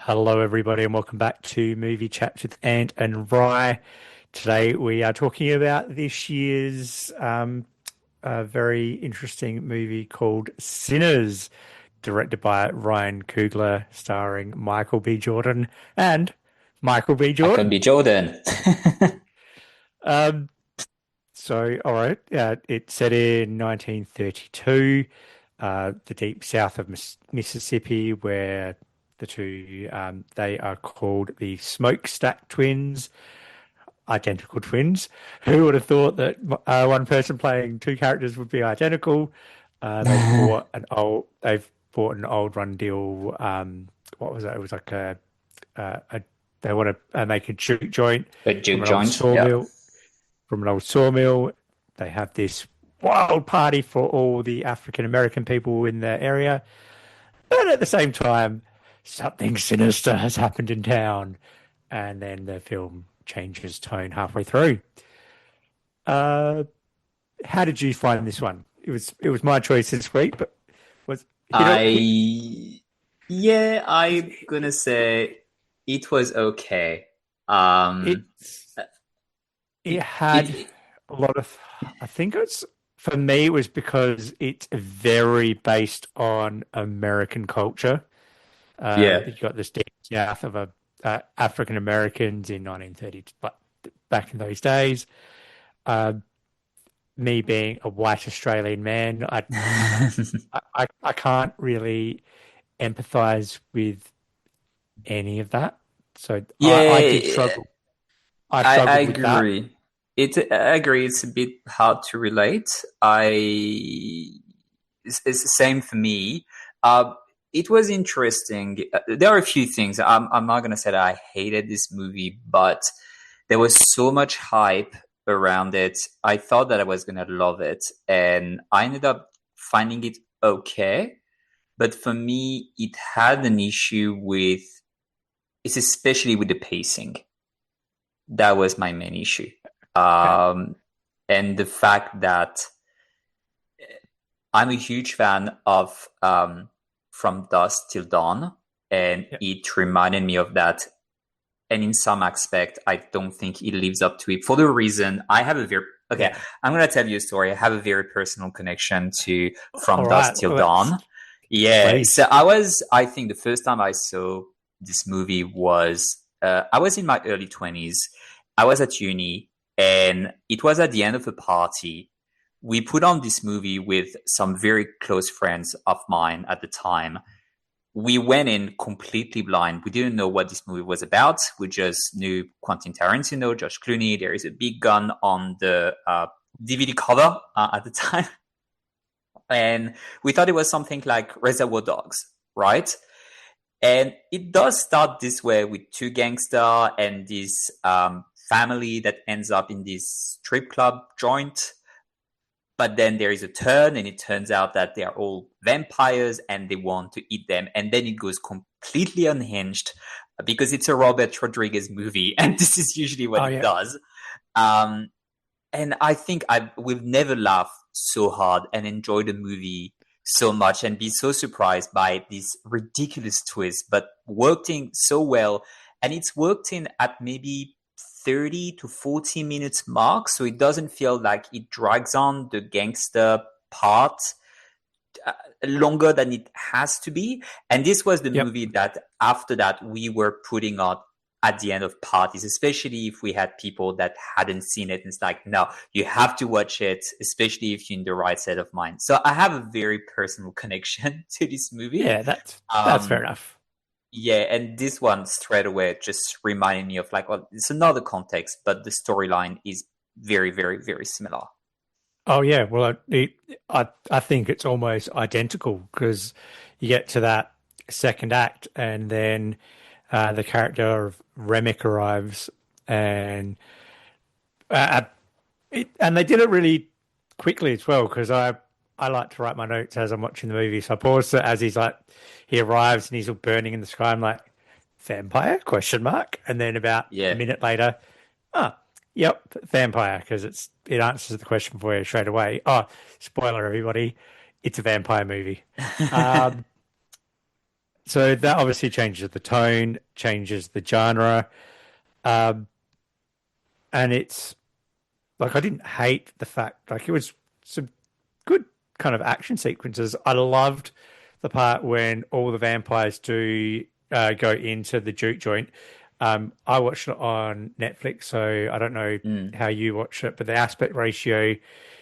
Hello, everybody, and welcome back to Movie Chats with Ant and Rye. Today, we are talking about this year's very interesting movie called Sinners, directed by Ryan Coogler, starring Michael B. Jordan and Michael B. I could Jordan. be Jordan. Um, all right, it's set in 1932, the deep south of Mississippi, where the two they are called the Smokestack Twins, identical twins. Who would have thought that one person playing two characters would be identical? They've bought an old run deal. What was it? It was like a they want to make a juke joint A from juke an old joint. Yeah. sawmill. From an old sawmill, they have this wild party for all the African American people in the area, but at the same time, something sinister has happened in town, and then the film changes tone halfway through. Uh, how did you find this one? It was my choice this week, but was hit it hit I'm gonna say it was okay. it Um, it it, had it, a lot of I think it's for me it was because it's very based on American culture. yeah. You got this deep south of African Americans in 1930, but back in those days. Uh, Me being a white Australian man, I can't really empathize with any of that. So I did Yeah, struggle. I I struggled with that. agree. I agree. It's a bit hard to relate. It's the same for me. Uh, it was interesting. There are a few things. I'm not gonna say that I hated this movie, but there was so much hype around it. I thought that I was gonna love it, and I ended up finding it okay. But for me, it had an issue with, it's especially with the pacing. That was my main issue. Okay. Um, and the fact that I'm a huge fan of From Dusk Till Dawn, and Yeah. it reminded me of that. And in some aspect, I don't think it lives up to it for the reason I have a very okay. Yeah. I'm gonna tell you a story. I have a very personal connection to All From Dusk right. Till Well, let's Dawn. Yeah, please. so I think the first time I saw this movie was I was in my early 20s. I was at uni, and it was at the end of a party. We put on this movie with some very close friends of mine at the time. We went in completely blind. We didn't know what this movie was about. We just knew Quentin Tarantino, Josh Clooney. There is a big gun on the DVD cover at the time. And we thought it was something like Reservoir Dogs, right? And it does start this way with two gangster and this family that ends up in this strip club joint. But then there is a turn, and it turns out that they are all vampires and they want to eat them. And then it goes completely unhinged because it's a Robert Rodriguez movie, and this is usually what Oh it yeah. does. Um, and I think we've never laughed so hard and enjoyed a movie so much and be so surprised by this ridiculous twist, but worked in so well. And it's worked in at maybe 30 to 40 minutes mark. So it doesn't feel like it drags on the gangster part longer than it has to be. And this was the Yep. movie that after that we were putting on at the end of parties, especially if we had people that hadn't seen it. And it's like, no, you have to watch it, especially if you're in the right set of mind. So I have a very personal connection to this movie. Yeah. That's fair Um, enough. yeah, and this one straight away just reminded me of like, well, it's another context, but the storyline is very, very, very similar. Oh yeah. Well, I think it's almost identical because you get to that second act, and then the character of Remick arrives, and uh, and they did it really quickly as well because I like to write my notes as I'm watching the movie. So I pause it as he arrives and he's all burning in the sky. I'm like, vampire? Question mark. And then about a Yeah. minute later, oh, yep, vampire because it answers the question for you straight away. Oh, spoiler, everybody, it's a vampire movie. Um, So that obviously changes the tone, changes the genre, um, and it's like I didn't hate the fact like it was some good kind of action sequences. I loved the part when all the vampires do go into the juke joint. I watched it on Netflix, so I don't know Mm. how you watch it, but the aspect ratio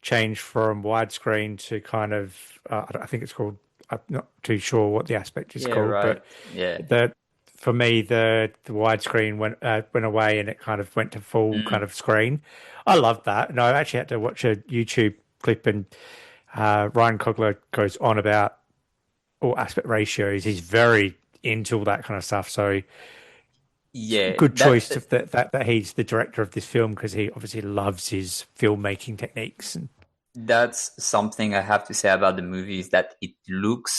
changed from widescreen to kind of I think it's called. I'm not too sure what the aspect is Yeah, called, right. but Yeah. the for me the widescreen went away and it kind of went to full kind Mm. of screen. I loved that, and I actually had to watch a YouTube clip, and Ryan Coogler goes on about all aspect ratios. He's very into all that kind of stuff. So it's a Yeah, good that, choice that that he's the director of this film because he obviously loves his filmmaking techniques. And that's something I have to say about the movie is that it looks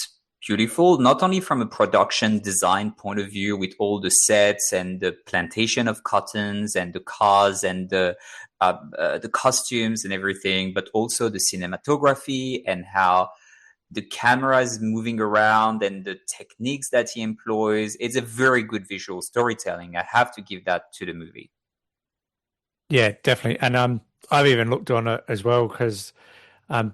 beautiful, not only from a production design point of view with all the sets and the plantation of cottons and the cars and the costumes and everything, but also the cinematography and how the camera is moving around and the techniques that he employs. It's a very good visual storytelling. I have to give that to the movie. yeah, definitely. And I've even looked on it as well because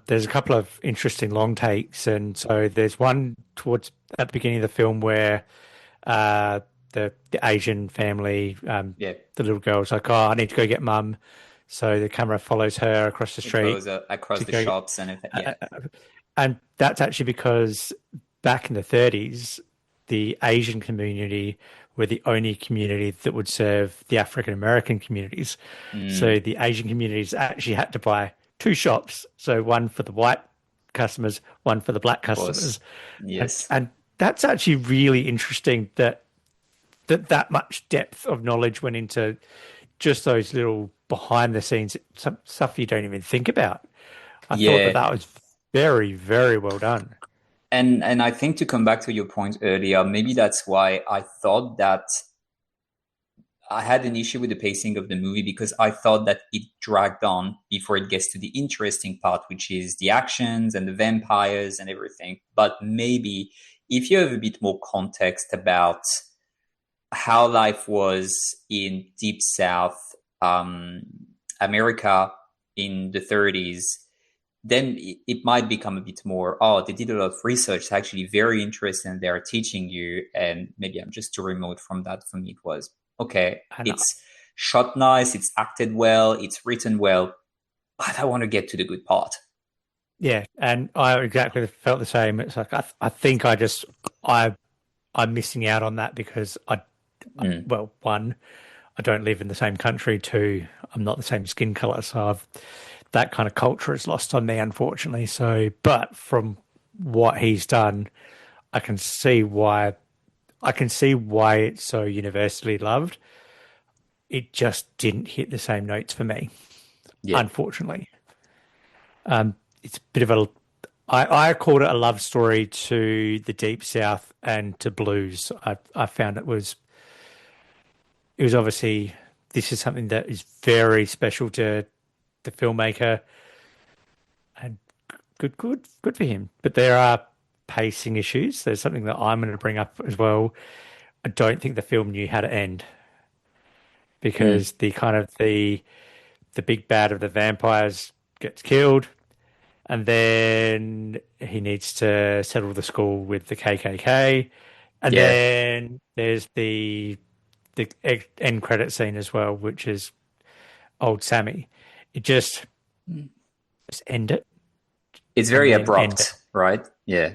there's a couple of interesting long takes, and so there's one towards at the beginning of the film where uh, the Asian family, Yeah, the little girl's like, "Oh, I need to go get mum," so the camera follows her across the it goes street across to the go get, shops and everything. Yeah. uh, and that's actually because back in the 30s, the Asian community were the only community that would serve the African American communities. So Mm, the Asian communities actually had to buy two shops, so one for the white customers, one for the black of course. customers, Yes. and that's actually really interesting that much depth of knowledge went into just those little behind the scenes some stuff you don't even think about. I thought that Yeah. that was very, very well done. And I think to come back to your point earlier, maybe that's why I thought that I had an issue with the pacing of the movie because I thought that it dragged on before it gets to the interesting part, which is the actions and the vampires and everything. But maybe if you have a bit more context about how life was in Deep South um, America in the 30s, then it might become a bit more, oh, they did a lot of research. It's actually very interesting. They're teaching you. And maybe I'm just too remote from that. For me, it was, okay, And it's shot nice, it's acted well, it's written well, but I want to get to the good part. yeah, and I exactly felt the same. It's like I think I I'm missing out on that because Mm, well, one, I don't live in the same country. Two, I'm not the same skin color, so that kind of culture is lost on me, unfortunately. So, but from what he's done, I can see why I can see why it's so universally loved. It just didn't hit the same notes for me, yeah. unfortunately. It's a bit of a I called it a love story to the Deep South and to blues. I found it was obviously this is something that is very special to the filmmaker and good for him. But there are pacing issues. There's something that I'm going to bring up as well. I don't think the film knew how to end Mm, because the big bad of the vampires gets killed, and then he needs to settle the score with the KKK, and yeah. then there's the end credit scene as well, which is old Sammy. It just end it It's and very then end it. abrupt, right? Yeah.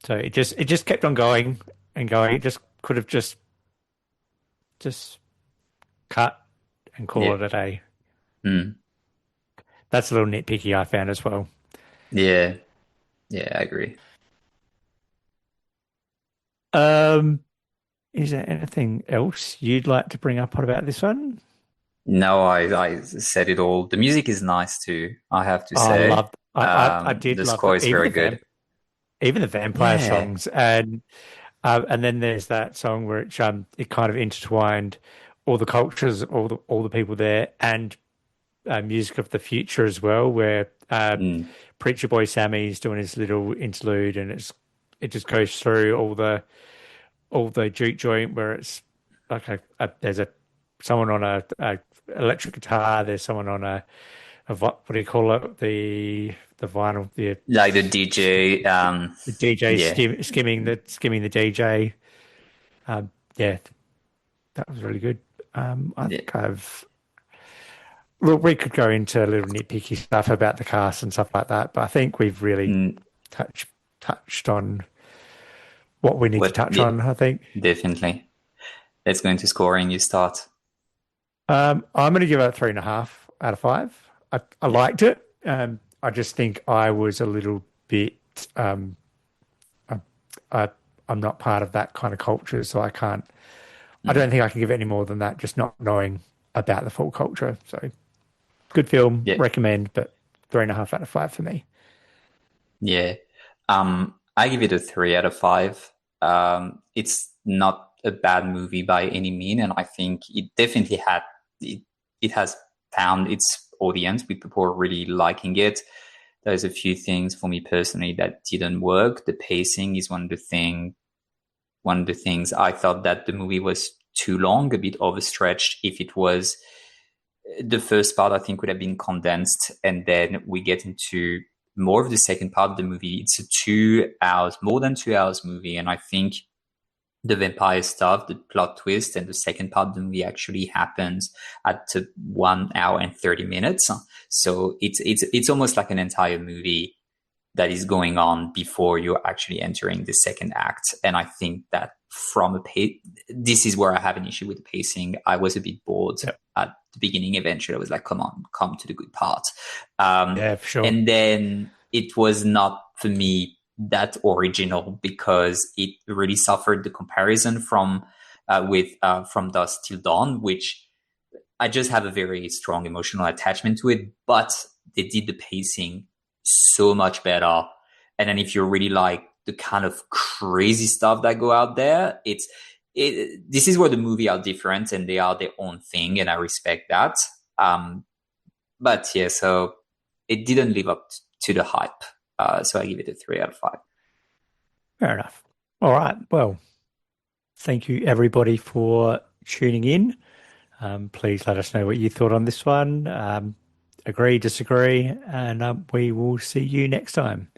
So it just kept on going and going. It just could have just cut and call Yeah. it a day. Mm, That's a little nitpicky I found as well. yeah. Yeah, I agree. Um, is there anything else you'd like to bring up about this one? No, I said it all. The music is nice too, I have to Oh, I say. loved I did The love score that is very good. even the vampire Yeah. songs and then there's that song where it kind of intertwined all the cultures, all the people there, and music of the future as well, where Mm, Preacher Boy Sammy's doing his little interlude, and it's it just goes through all the juke joint where it's like there's a someone on a electric guitar, there's someone on what do you call it, the vinyl, Like the DJ, the DJ yeah, skimming the DJ. Yeah, that was really good. I yeah. think I've look, we could go into a little nitpicky stuff about the cast and stuff like that, but I think we've really Mm, touched on what we need to what? touch Yeah, on, I think. definitely. Let's go into scoring. You start. I'm going to give it a 3.5 out of 5. I Yeah. liked it. I just think I was a little bit. I, I, I'm not part of that kind of culture, so I can't. I Mm, don't think I can give it any more than that. Just not knowing about the full culture. So good film, yeah. recommend, but 3.5 out of 5 for me. Yeah. I give it a 3 out of 5. It's not a bad movie by any mean, and I think it definitely it has found its audience with people really liking it. There's a few things for me personally that didn't work. The pacing is one of the things I felt that the movie was too long, a bit overstretched. If it was the first part, I think would have been condensed, and then we get into more of the second part of the movie. It's a 2 hours, more than 2 hours movie, and I think the vampire stuff, the plot twist, and the second part of the movie actually happens at 1 hour and 30 minutes. So it's almost like an entire movie that is going on before you're actually entering the second act. And I think that this is where I have an issue with the pacing. I was a bit bored Yeah, at the beginning. Eventually, I was like, come on, come to the good part. Um, yeah, for sure. and then it was not for me that original because it really suffered the comparison with From Dusk Till Dawn, which I just have a very strong emotional attachment to it. But they did the pacing so much better. And then if you really like the kind of crazy stuff that go out there, this is where the movie are different and they are their own thing, and I respect that. Um, but yeah, so it didn't live up to the hype. So I give it a 3 out of 5. Fair enough. All right. Well, thank you everybody for tuning in. Please let us know what you thought on this one. Agree, disagree, and we will see you next time.